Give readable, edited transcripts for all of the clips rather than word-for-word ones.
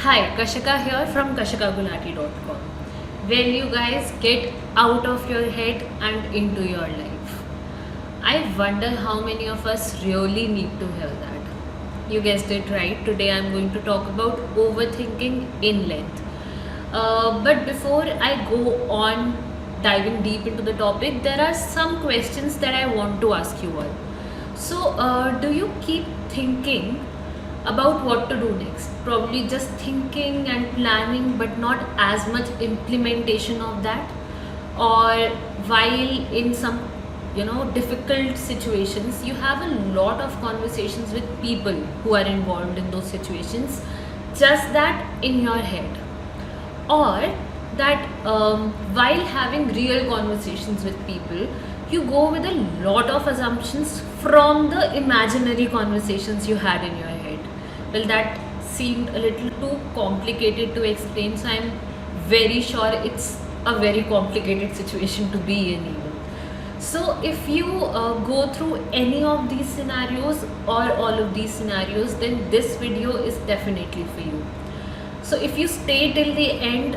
Hi, Kashika here from kashikagulati.com, where you guys get out of your head and into your life. I wonder how many of us really need to hear that. You guessed it right. Today I'm going to talk about overthinking in length. But before I go on diving deep into the topic, there are some questions that I want to ask you all. Do you keep thinking about what to do next? Probably just thinking and planning, but not as much implementation of that. Or while in some difficult situations, you have a lot of conversations with people who are involved in those situations, just that in your head, or that while having real conversations with people, you go with a lot of assumptions from the imaginary conversations you had in your head. Well, that seemed a little too complicated to explain, so I'm very sure it's a very complicated situation to be in, even. So, if you go through any of these scenarios or all of these scenarios, then this video is definitely for you. So if you stay till the end,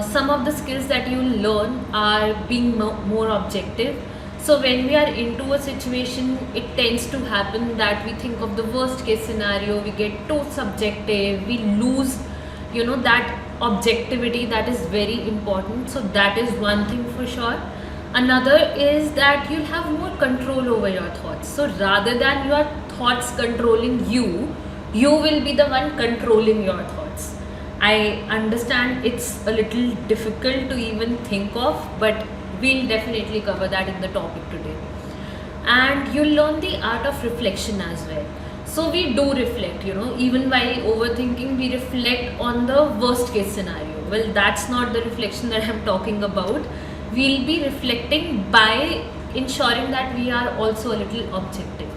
some of the skills that you learn are being more objective. So when we are into a situation, it tends to happen that we think of the worst case scenario, we get too subjective, we lose, that objectivity that is very important. So that is one thing for sure. Another is that you'll have more control over your thoughts. So rather than your thoughts controlling you, you will be the one controlling your thoughts. I understand it's a little difficult to even think of, but we'll definitely cover that in the topic today. And you'll learn the art of reflection as well. So we do reflect, even while overthinking, we reflect on the worst case scenario. Well, that's not the reflection that I'm talking about. We'll be reflecting by ensuring that we are also a little objective.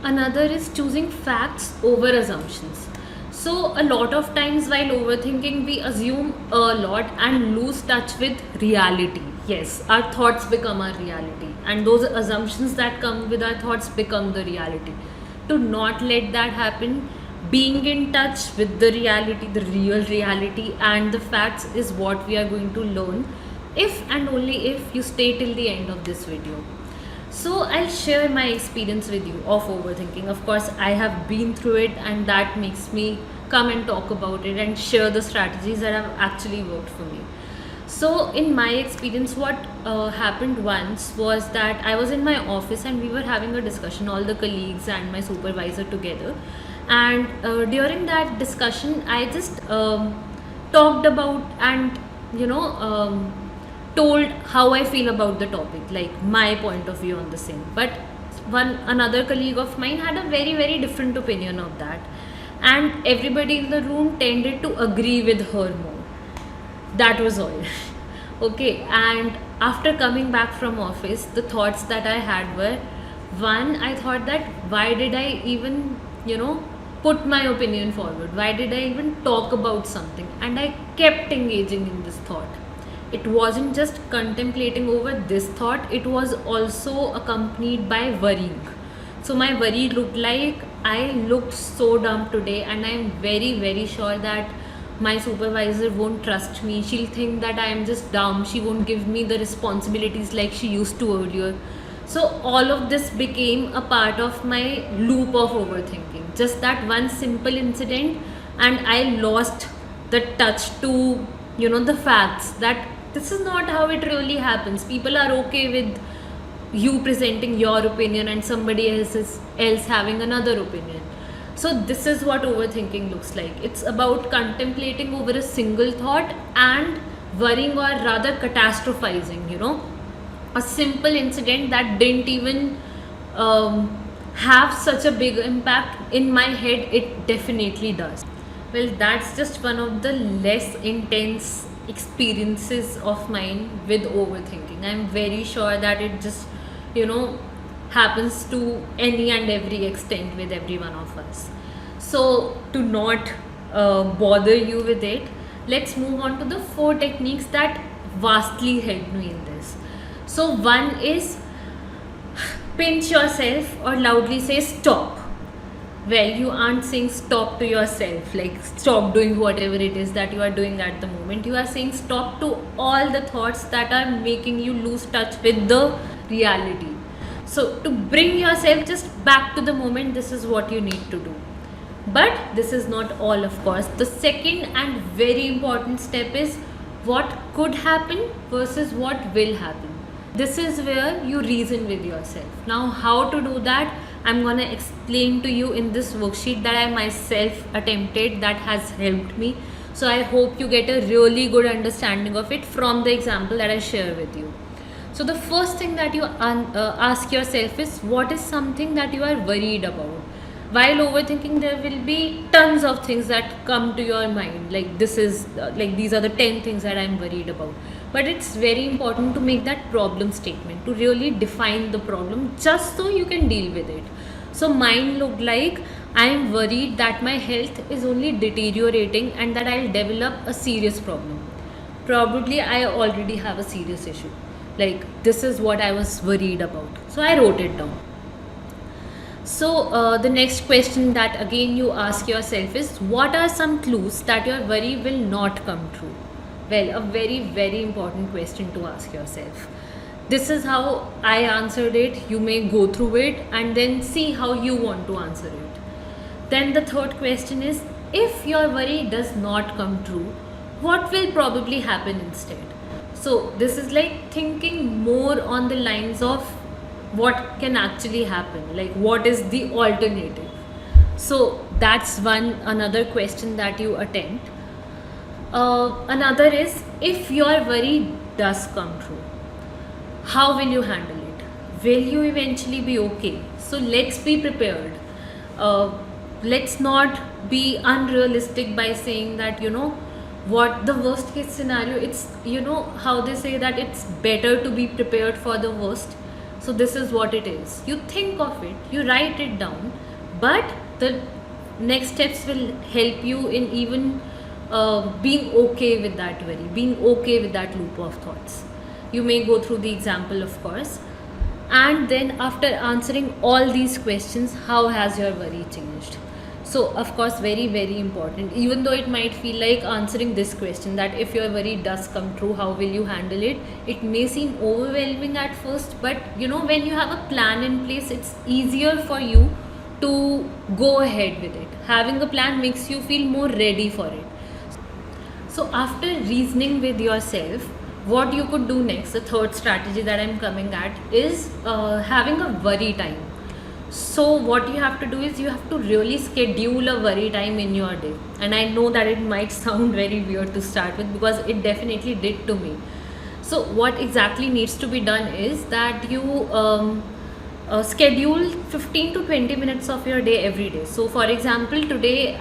Another is choosing facts over assumptions. So, a lot of times while overthinking, we assume a lot and lose touch with reality. Yes, our thoughts become our reality, and those assumptions that come with our thoughts become the reality. To not let that happen, being in touch with the reality, the real reality, and the facts is what we are going to learn if and only if you stay till the end of this video. So I'll share my experience with you of overthinking. Of course, I have been through it, and that makes me come and talk about it and share the strategies that have actually worked for me. So, in my experience, what happened once was that I was in my office and we were having a discussion, all the colleagues and my supervisor together. And during that discussion, I just talked about and you know um, told how I feel about the topic, like my point of view on the same. But one another colleague of mine had a very different opinion of that, and everybody in the room tended to agree with her more. That was all. Okay, and after coming back from office, the thoughts that I had were, one, I thought that why did I even, put my opinion forward? Why did I even talk about something? And I kept engaging in this thought. It wasn't just contemplating over this thought, it was also accompanied by worrying. So my worry looked like I looked so dumb today, and I'm very sure that my supervisor won't trust me. She'll think that I am just dumb. She won't give me the responsibilities like she used to earlier. So all of this became a part of my loop of overthinking. Just that one simple incident, and I lost the touch to the facts that this is not how it really happens. People are okay with you presenting your opinion and somebody else having another opinion. So this is what overthinking looks like. It's about contemplating over a single thought and worrying, or rather catastrophizing, a simple incident that didn't even have such a big impact. In my head, it definitely does. Well, that's just one of the less intense experiences of mine with overthinking. I'm very sure that it just, you know, happens to any and every extent with every one of us. So, to not bother you with it, let's move on to the 4 techniques that vastly helped me in this. So, one is pinch yourself or loudly say stop. Well, you aren't saying stop to yourself, like stop doing whatever it is that you are doing at the moment. You are saying stop to all the thoughts that are making you lose touch with the reality. So, to bring yourself just back to the moment, this is what you need to do. But this is not all, of course. The second and very important step is what could happen versus what will happen. This is where you reason with yourself. Now, how to do that, I'm gonna explain to you in this worksheet that I myself attempted, that has helped me. So I hope you get a really good understanding of it from the example that I share with you. So the first thing that you ask yourself is, what is something that you are worried about? While overthinking, there will be tons of things that come to your mind, like this is like these are the 10 things that I'm worried about. But it's very important to make that problem statement, to really define the problem, just so you can deal with it. So mine looked like, I am worried that my health is only deteriorating and that I'll develop a serious problem. Probably I already have a serious issue. Like, this is what I was worried about. So I wrote it down. So the next question that again you ask yourself is, what are some clues that your worry will not come true? Well, a very, very important question to ask yourself. This is how I answered it. You may go through it and then see how you want to answer it. Then the third question is, if your worry does not come true, what will probably happen instead? So this is like thinking more on the lines of what can actually happen, like what is the alternative. So that's another question that you attempt. Another is, if your worry does come true, how will you handle it? Will you eventually be okay? So let's be prepared. Let's not be unrealistic by saying that, what the worst case scenario, it's, how they say that it's better to be prepared for the worst. So this is what it is. You think of it, you write it down, but the next steps will help you in even being okay with that worry, being okay with that loop of thoughts. You may go through the example, of course. And then after answering all these questions, how has your worry changed? So, of course, very, very important. Even though it might feel like answering this question, that if your worry does come true, how will you handle it? It may seem overwhelming at first, but when you have a plan in place, it's easier for you to go ahead with it. Having a plan makes you feel more ready for it. So, after reasoning with yourself, what you could do next, the third strategy that I'm coming at, is having a worry time. So what you have to do is, you have to really schedule a worry time in your day. And I know that it might sound very weird to start with, because it definitely did to me. So what exactly needs to be done is that you schedule 15 to 20 minutes of your day every day. So for example, today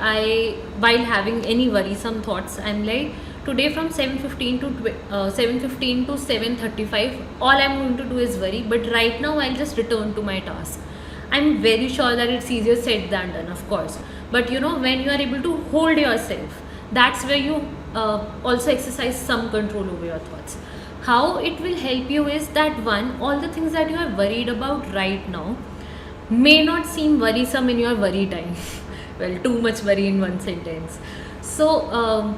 while having any worrisome thoughts, I'm like, today from 7:15 to 7:35, all I'm going to do is worry. But right now I'll just return to my task. I'm very sure that it's easier said than done, of course. But when you are able to hold yourself, that's where you also exercise some control over your thoughts. How it will help you is that, one, all the things that you are worried about right now may not seem worrisome in your worry time. Well, too much worry in one sentence. So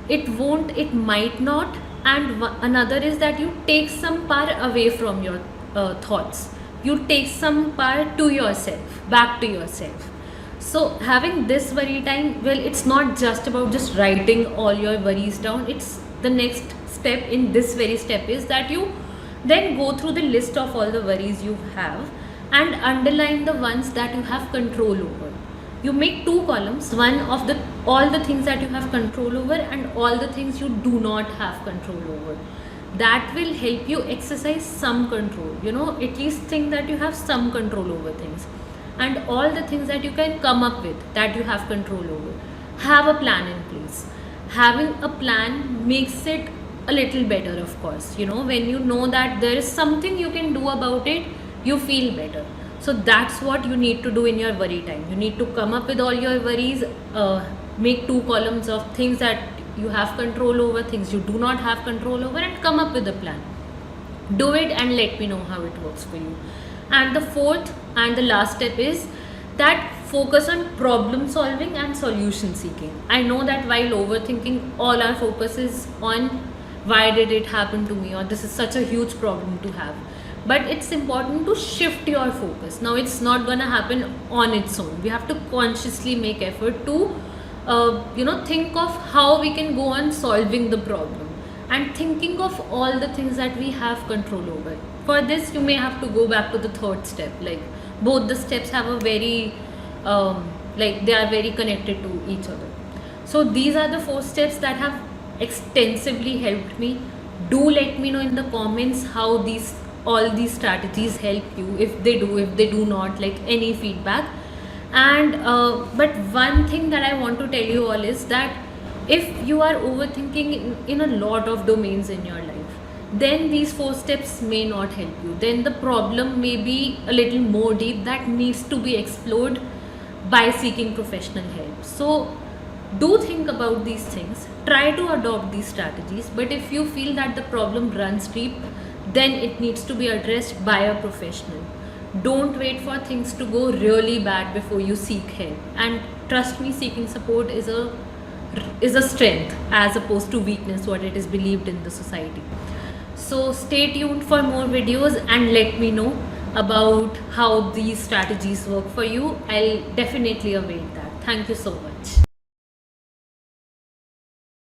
it might not. And another is that you take some power away from your thoughts. You take some power to yourself, back to yourself. So having this worry time, well, it's not just about just writing all your worries down. It's the next step in this very step is that you then go through the list of all the worries you have and underline the ones that you have control over. You make two columns, one of all the things that you have control over and all the things you do not have control over. That will help you exercise some control, at least think that you have some control over things. And all the things that you can come up with that you have control over, have a plan in place. Having a plan makes it a little better, of course. When you know that there is something you can do about it, you feel better. So that's what you need to do in your worry time. You need to come up with all your worries, make two columns of things that you have control over, things you do not have control over, and come up with a plan. Do it and let me know how it works for you. And the fourth and the last step is that focus on problem solving and solution seeking. I know that while overthinking, all our focus is on why did it happen to me, or this is such a huge problem to have. But it's important to shift your focus. Now, it's not gonna happen on its own. We have to consciously make effort to, think of how we can go on solving the problem and thinking of all the things that we have control over. For this, you may have to go back to the third step. Like, both the steps have a very they are very connected to each other. So these are the 4 steps that have extensively helped me. Do let me know in the comments how all these strategies help you, if they do not, like any feedback. And but one thing that I want to tell you all is that if you are overthinking in a lot of domains in your life, then these 4 steps may not help you. Then the problem may be a little more deep that needs to be explored by seeking professional help. So do think about these things, try to adopt these strategies, but if you feel that the problem runs deep, then it needs to be addressed by a professional. Don't wait for things to go really bad before you seek help. And trust me, seeking support is a strength as opposed to weakness, what it is believed in the society. So stay tuned for more videos and let me know about how these strategies work for you. I'll definitely await that. Thank you so much.